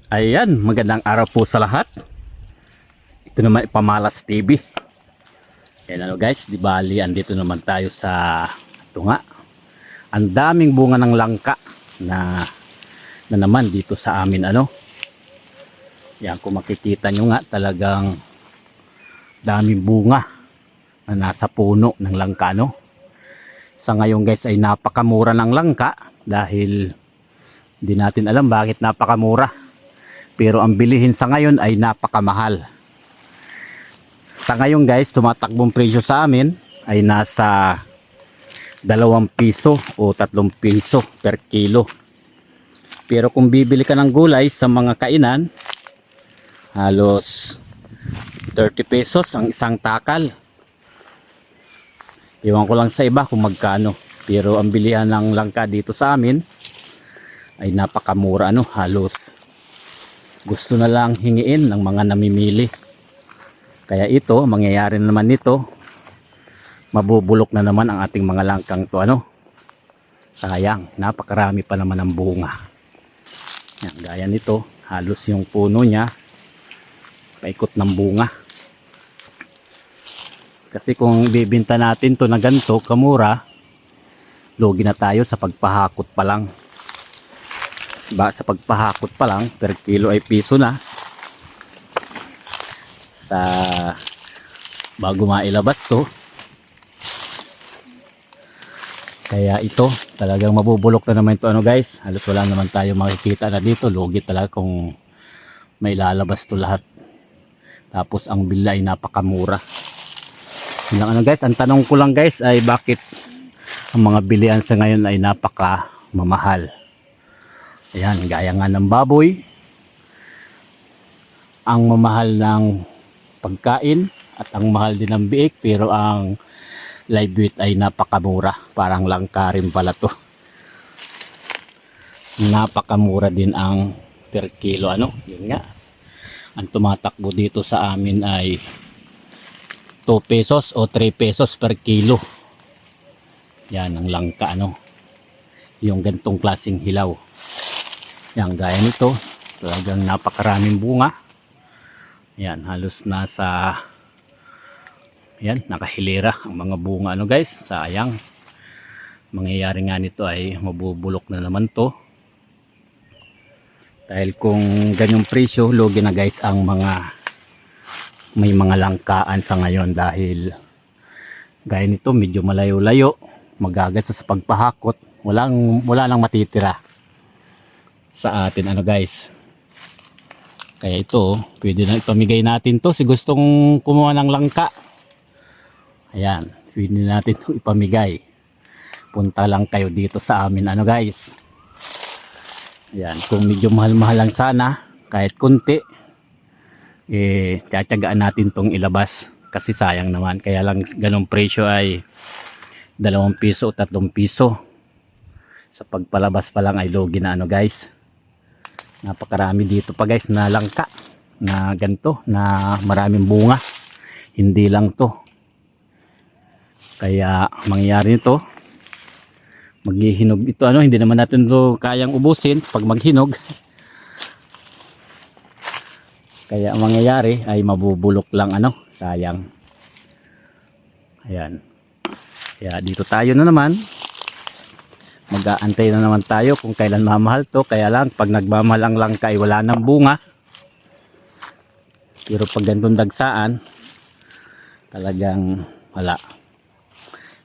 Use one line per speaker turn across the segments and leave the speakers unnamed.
Ayan, magandang araw po sa lahat. Ito naman Pamalas TV. Ayan guys, di bali andito naman tayo sa tunga. Ang daming bunga ng langka na naman dito sa amin Yan, kung makikita nyo nga talagang daming bunga na nasa puno ng langka Sa ngayon guys ay napakamura ng langka dahil hindi natin alam bakit napakamura. Pero ang bilihin sa ngayon ay napakamahal. Sa ngayon guys, tumatakbong presyo sa amin ay nasa 2 piso o 3 piso per kilo. Pero kung bibili ka ng gulay sa mga kainan, halos 30 pesos ang isang takal. Iwan ko lang sa iba kung magkano. Pero ang bilihan ng langka dito sa amin ay napakamura halos gusto na lang hingiin ng mga namimili. Kaya ito, mangyayari naman nito, mabubulok na naman ang ating mga langkang to Sayang, napakarami pa naman ng bunga. Yan, gaya nito, halos yung puno niya paikot ng bunga. Kasi kung bibinta natin to na ganito kamura, lugi na tayo sa pagpahakot pa lang. Sa pagpahakot pa lang per kilo ay piso na sa bago mailabas to. Kaya ito talagang mabubulok na naman ito guys. Halos wala naman tayo makikita na dito. Lugi talaga kung may lalabas to lahat. Tapos ang bila ay napakamura. Yun guys, ang tanong ko lang guys ay bakit ang mga bilihan sa ngayon ay napaka mamahal. Ayan, gaya nga ng baboy, ang mamahal ng pagkain at ang mahal din ng biik, pero ang live weight ay napakamura. Parang langka rin pala to. Napakamura din ang per kilo Yun nga. Ang tumatakbo dito sa amin ay 2 pesos o 3 pesos per kilo. Yan ang langka yung gantong klaseng hilaw. Yan, gaya nito, talagang napakaraming bunga. Yan, halos nasa nakahilera ang mga bunga guys. Sayang. Mangyayari nga nito ay mabubulok na naman to. Dahil kung ganyong presyo, lugi na guys ang may mga langkaan sa ngayon dahil gaya nito medyo malayo-layo, magagas sa pagpahakot, wala nang matitira sa atin guys. Kaya ito, pwede na ipamigay natin to si gustong kumuha ng langka. Ayan, pwede natin to ipamigay. Punta lang kayo dito sa amin guys. Ayan, kung medyo mahal-mahal lang sana, kahit kunti, tiyatyagaan natin tong ilabas kasi sayang naman. Kaya lang ganong presyo ay 2 piso o 3 piso. Sa pagpalabas pa lang ay logi na guys. Napakarami dito pa guys na langka na ganito, na maraming bunga. Hindi lang to. Kaya mangyayari nito, maghihinog ito hindi naman natin to kayang ubusin pag maghinog. Kaya mangyayari ay mabubulok lang sayang. Ayan. Kaya dito tayo na naman. Mag-aantay na naman tayo kung kailan mamahal to. Kaya lang pag nagmamahal ang langka ay wala nang bunga. Pero pag ganitong dagsaan, talagang wala,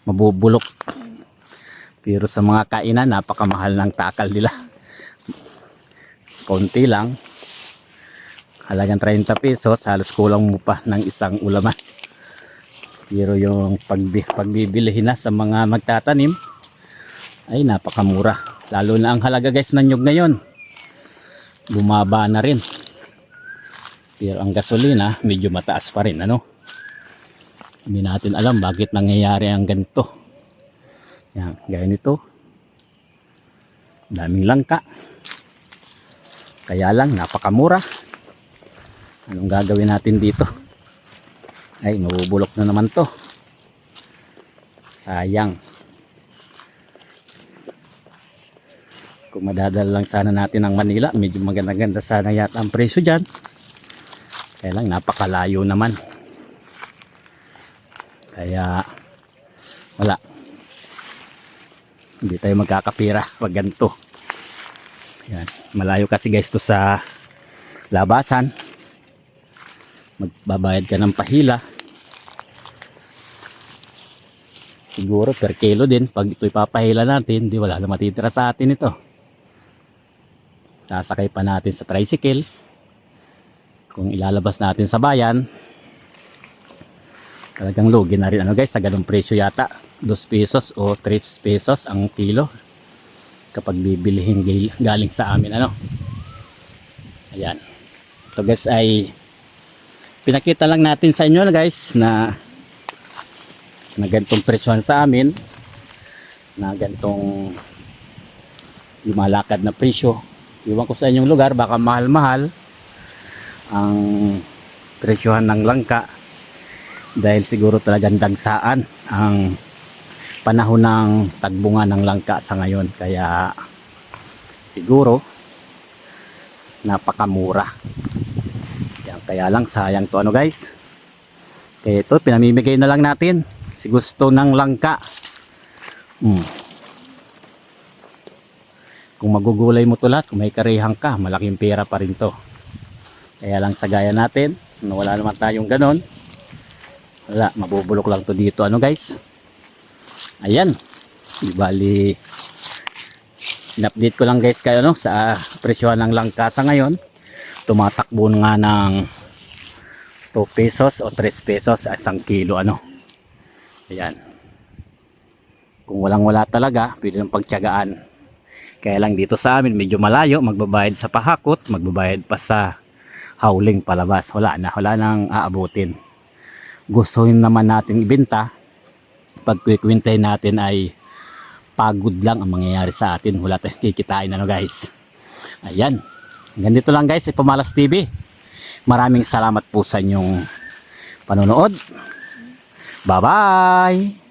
mabubulok. Pero sa mga kainan, napakamahal ng takal nila. Konti lang, halagang 30 pesos, halos kulang mo pa ng isang ulaman. Pero yung pagbibilihin na sa mga magtatanim ay napakamura. Lalo na ang halaga guys ng nyug ngayon, bumaba na rin. Pero ang gasolina medyo mataas pa rin Hindi natin alam bakit nangyayari ang ganito. Yan, gaya nito, daming langka, kaya lang napakamura. Anong gagawin natin dito? Ay, mabubulok na naman to. Sayang. Kung madadala lang sana natin ng Manila, medyo maganda-ganda sana yata ang presyo dyan. Kaya lang napakalayo naman. Kaya wala. Hindi tayo magkakapira pag ganito. Yan. Malayo kasi guys to sa labasan. Magbabayad ka ng pahila. Siguro per kilo din. Pag ito ipapahila natin, di wala na matitira sa atin ito. Sasakay pa natin sa tricycle. Kung ilalabas natin sa bayan, talagang lugi na rin ano guys, sa ganung presyo yata. 2 pesos o 3 pesos ang kilo. Kapag bibilihin galing sa amin ano. Ayan. Ito guys ay pinakita lang natin sa inyo guys na ganitong presyohan sa amin. Na ganitong lumalakad na presyo. Iwan ko sa inyong lugar, baka mahal-mahal ang presyohan ng langka dahil siguro talagang dagsaan ang panahon ng tagbunga ng langka sa ngayon, kaya siguro napakamura. Yan, kaya lang sayang to ano guys. Kaya ito pinamimigay na lang natin si gusto ng langka. Kung magugulay mo tulat, kung may karihang ka, malaking pera pa rin to. Kaya lang sa gaya natin, wala naman tayong ganon. Wala, mabubulok lang to dito ano guys. Ayan. Bali, in-update ko lang guys kayo no, sa presyohan ng langka sa ngayon. Tumatakbo nga ng 2 pesos o 3 pesos sa 1 kilo ano. Ayan. Kung walang-wala talaga, pwede nang pagtiyagaan. Kaya lang dito sa amin medyo malayo, magbabayad sa pahakot, magbabayad pa sa hauling palabas. Wala nang aabutin. Gusto naman natin ibenta, pag kikwintay natin ay pagod lang ang mangyayari sa atin. Wala tayong kikitain ano guys. Ayan. Ganito lang guys, Pamalas TV. Maraming salamat po sa inyong panonood. Bye bye.